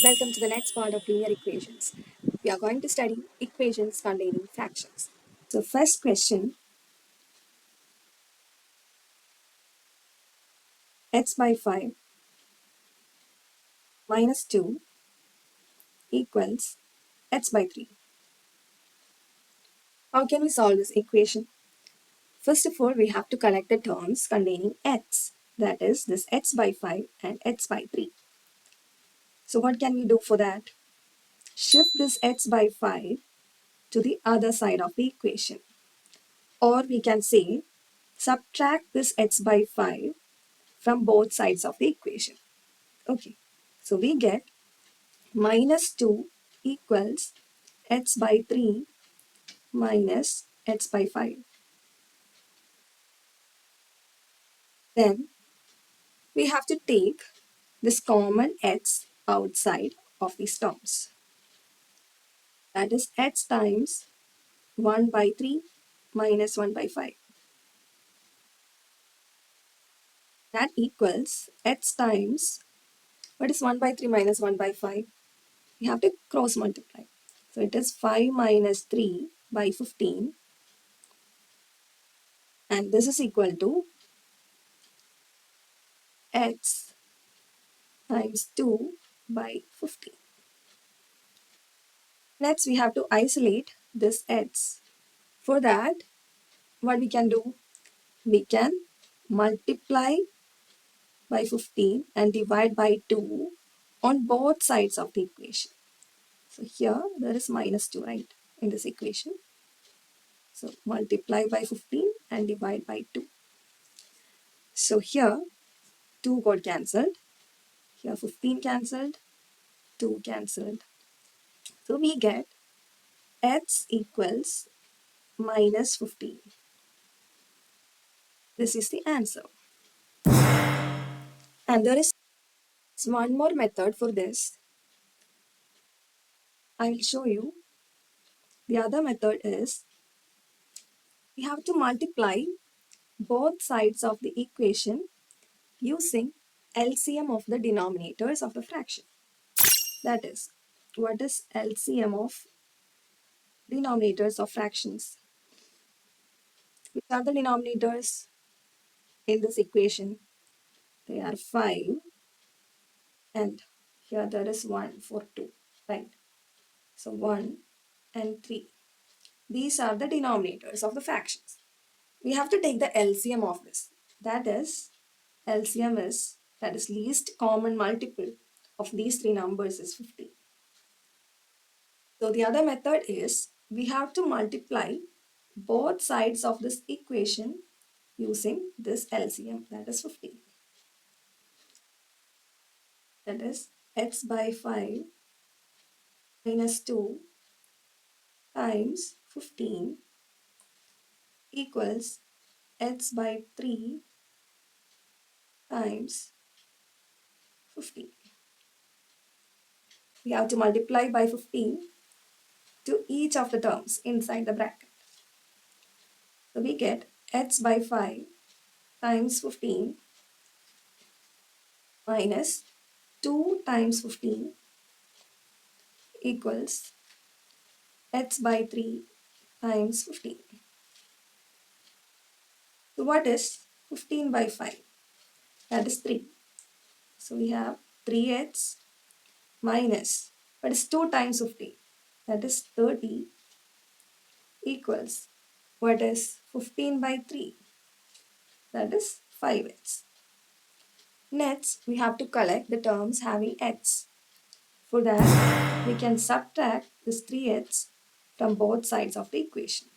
Welcome to the next part of linear equations. We are going to study equations containing fractions. So first question, x by 5 minus 2 equals x by 3. How can we solve this equation? First of all, we have to collect the terms containing x, that is this x by 5 and x by 3. So what can we do for that? Shift this x by 5 to the other side of the equation. Or we can say subtract this x by 5 from both sides of the equation. Okay, so we get minus 2 equals x by 3 minus x by 5. Then we have to take this common x outside of these terms. That is x times 1 by 3 minus 1 by 5. That equals x times, what is 1 by 3 minus 1 by 5? We have to cross multiply. So it is 5 minus 3 by 15, and this is equal to x times 2 by 15. Next, we have to isolate this x. For that, what we can do? We can multiply by 15 and divide by 2 on both sides of the equation. So here there is minus 2, right, in this equation. So multiply by 15 and divide by 2. So here 2 got cancelled. Here 15 cancelled, 2 cancelled. So we get x equals minus 15. This is the answer. And there is one more method for this. I will show you. The other method is we have to multiply both sides of the equation using LCM of the denominators of the fraction. That is, what is LCM of denominators of fractions? Which are the denominators in this equation? They are 5 and here there is 1 for 2, right? So 1 and 3. These are the denominators of the fractions. We have to take the LCM of this. That is, LCM is, that is least common multiple of these three numbers is 50. So the other method is we have to multiply both sides of this equation using this LCM, that is 50. That is x by 5 minus 2 times 15 equals x by 3 times 15. We have to multiply by 15 to each of the terms inside the bracket. So we get x by 5 times 15 minus 2 times 15 equals x by 3 times 15. So what is 15 by 5? That is 3. So we have 3x minus, what is 2 times 15? That is 30 equals, what is 15 by 3? That is 5x. Next, we have to collect the terms having x. For that, we can subtract this 3x from both sides of the equation.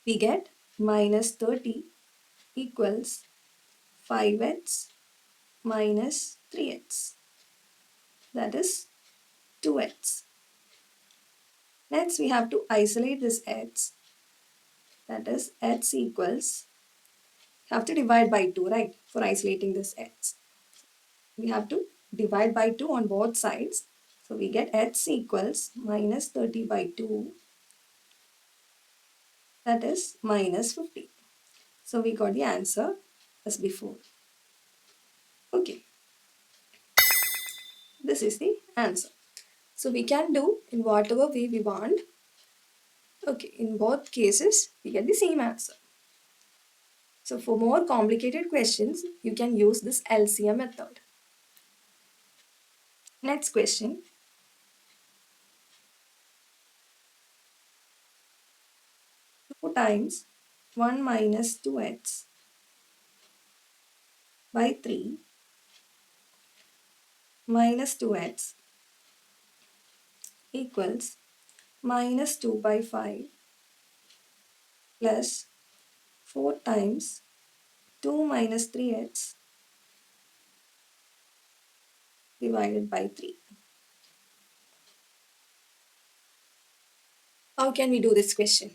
We get minus 30 equals 5x minus 3x. That is 2x. Next, we have to isolate this x. That is x equals, have to divide by 2, right, for isolating this x. We have to divide by 2 on both sides. So we get x equals minus 30 by 2. That is minus 50. So we got the answer as before. Okay. This is the answer. So we can do in whatever way we want. Okay, in both cases, we get the same answer. So for more complicated questions, you can use this LCM method. Next question. 2 times 1 minus 2x by 3 minus 2x equals minus 2 by 5 plus 4 times 2 minus 3x divided by 3. How can we do this question?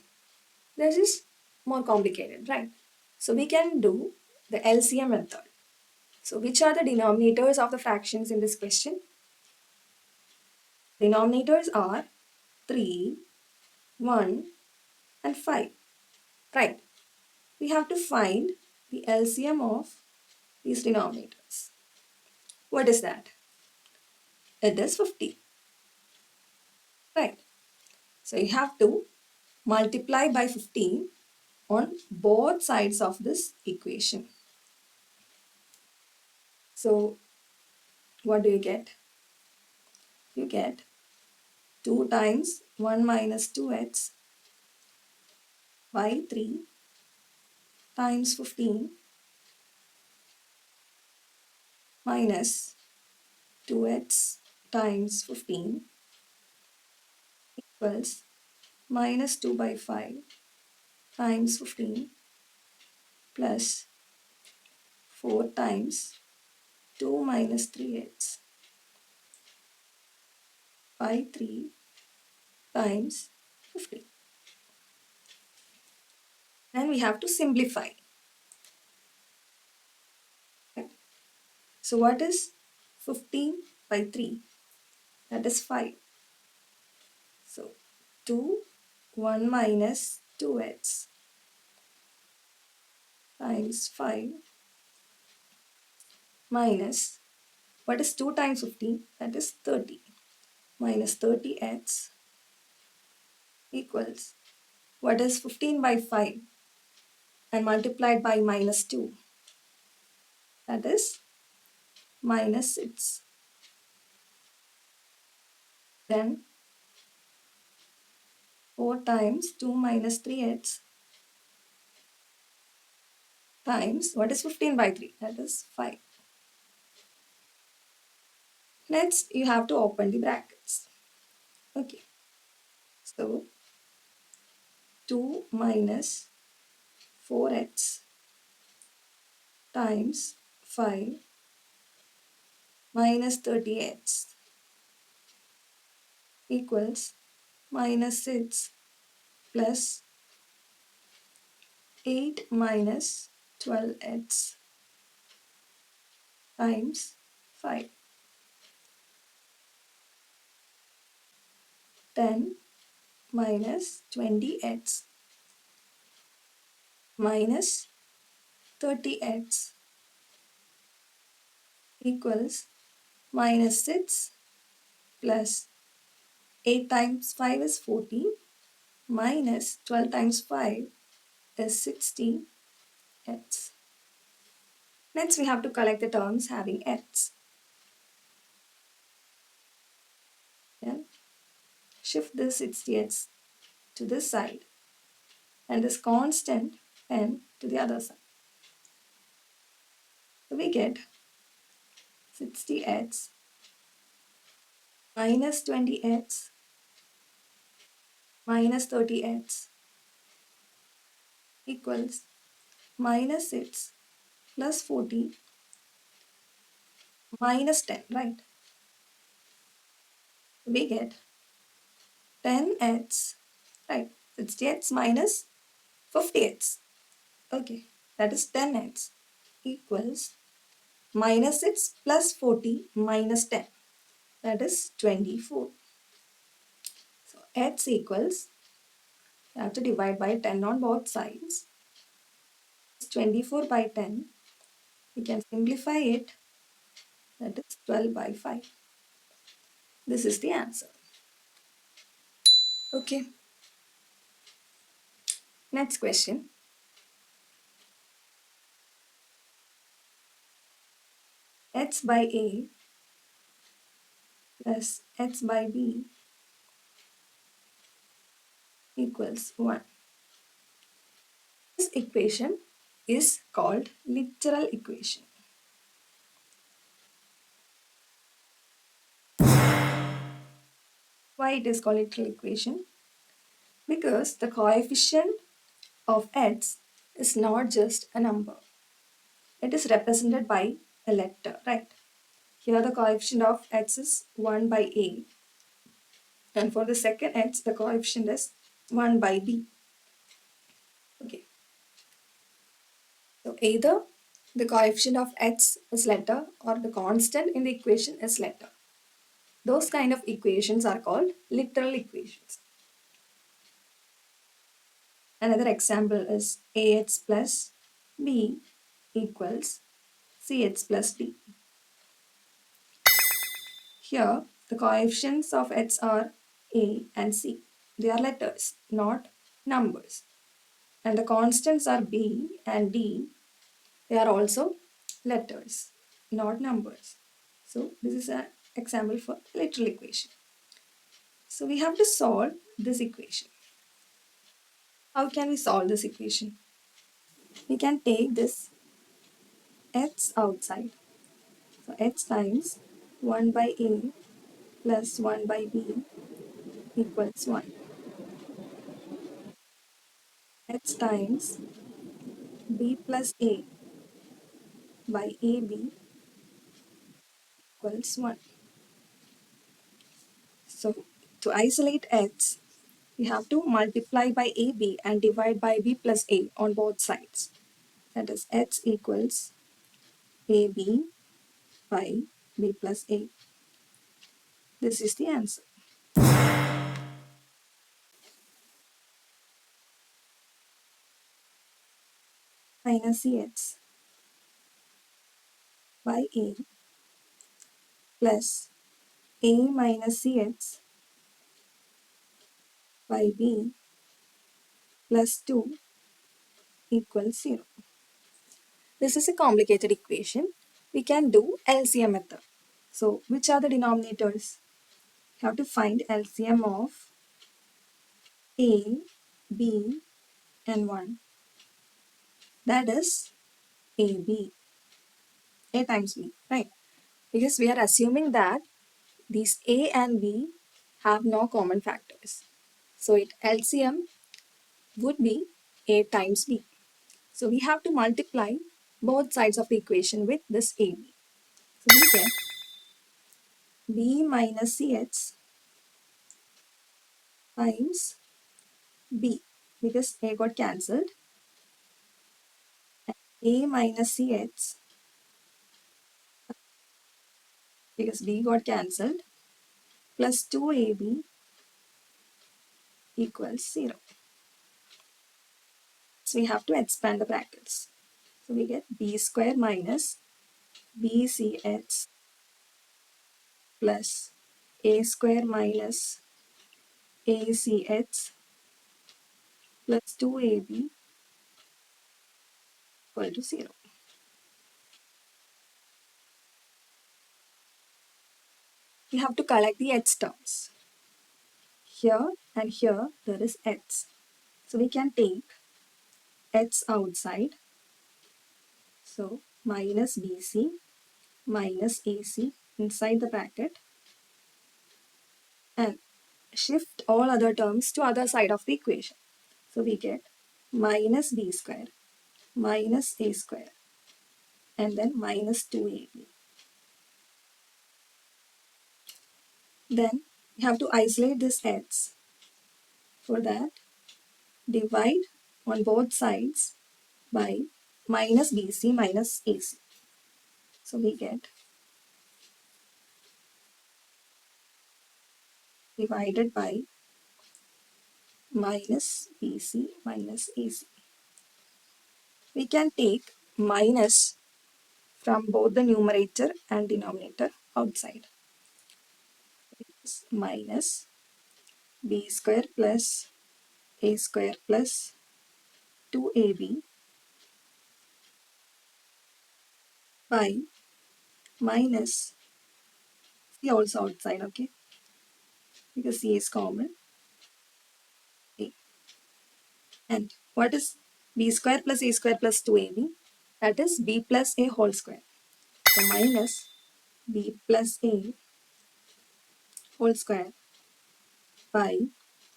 This is more complicated, right? So we can do the LCM method. So which are the denominators of the fractions in this question? Denominators are 3, 1 and 5, right? We have to find the LCM of these denominators. What is that? It is 50, right? So you have to multiply by 15 on both sides of this equation. So what do you get? You get 2 times 1 minus 2x by 3 times 15 minus 2x times 15 equals minus 2 by 5 times 15 plus 4 times 2 minus 3x by 3 times 15. Then we have to simplify. So what is 15 by 3? That is 5. So 2, 1 minus 2x times 5 minus, what is 2 times 15? That is 30. Minus 30x equals, what is 15 by 5 and multiplied by minus 2? That is minus 6. Then 4 times 2 minus 3x times, what is 15 by 3? That is 5. Next, you have to open the brackets. Okay. So 2 minus 4x times 5 minus 30x equals minus 6 plus 8 minus 12x times 5. 10 minus 20x minus 30x equals minus 6 plus 8 times 5 is 40 minus 12 times 5 is 60x. Next we have to collect the terms having x. Then shift this 60x to this side and this constant 10 to the other side. So we get 60x minus 20x minus 30x equals minus 6 plus 40 minus 10, right? We get 10x, right? 60x minus 50x. Okay, that is 10x equals minus 6 plus 40 minus 10. That is 24. So x equals, you have to divide by 10 on both sides. It's 24 by 10. We can simplify it. That is 12 by 5. This is the answer. Okay. Next question. X by A plus X by B equals 1. This equation is called literal equation. Why it is called literal equation? Because the coefficient of x is not just a number. It is represented by a letter, right? Here the coefficient of x is 1 by A. And for the second x, the coefficient is 1 by B. Okay. So either the coefficient of x is letter or the constant in the equation is letter. Those kind of equations are called literal equations. Another example is ax plus b equals cx plus d. Here, the coefficients of x are a and c. They are letters, not numbers. And the constants are b and d. They are also letters, not numbers. So this is an example for literal equation. So we have to solve this equation. How can we solve this equation? We can take this x outside. So x times 1 by a plus 1 by b equals 1. X times b plus a by ab equals 1. So to isolate x, we have to multiply by ab and divide by b plus a on both sides. That is x equals ab by b plus a. This is the answer. Minus cx by a plus a minus cx by b plus 2 equals 0. This is a complicated equation. We can do LCM method. So which are the denominators? You have to find LCM of A, B and 1. That is AB, A times B, right? Because we are assuming that these A and B have no common factors. So it LCM would be A times B. So we have to multiply both sides of the equation with this AB. So we get B minus CH times B because A got cancelled. A minus CH because B got cancelled plus 2AB equals 0. So we have to expand the brackets. So we get B square minus BCH plus A square minus ACH plus 2AB equal to 0. We have to collect the h terms. Here and here there is h. So we can take h outside. So minus BC minus AC inside the bracket and shift all other terms to other side of the equation. So we get minus B square minus A square and then minus 2AB. Then we have to isolate this x. For that, divide on both sides by minus BC minus AC. So we get divided by minus BC minus AC. We can take minus from both the numerator and denominator outside. minus b square plus a square plus 2ab by minus c also outside, okay, because c is common, a. And what is b square plus a square plus 2ab? That is b plus a whole square. So minus b plus a whole square by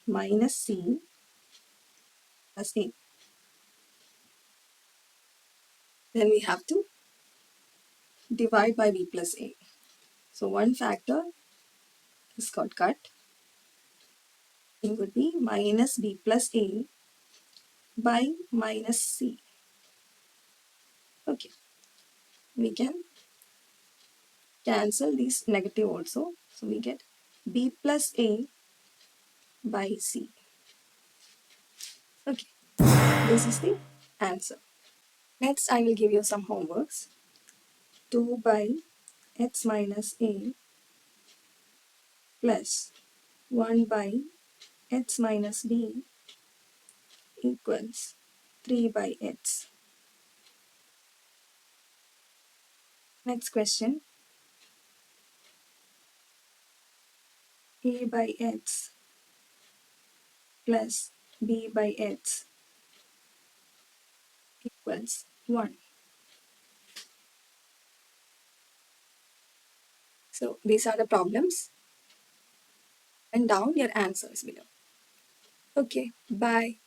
minus c plus a. Then we have to divide by b plus a. So one factor is got cut. It would be minus b plus a by minus c. Okay, we can cancel these negative also. So we get b plus a by c. Okay, this is the answer. Next, I will give you some homeworks. 2 by x minus a plus 1 by x minus b equals 3 by x. Next question, a by x plus b by x equals 1. So these are the problems, and down your answers below. Okay, bye.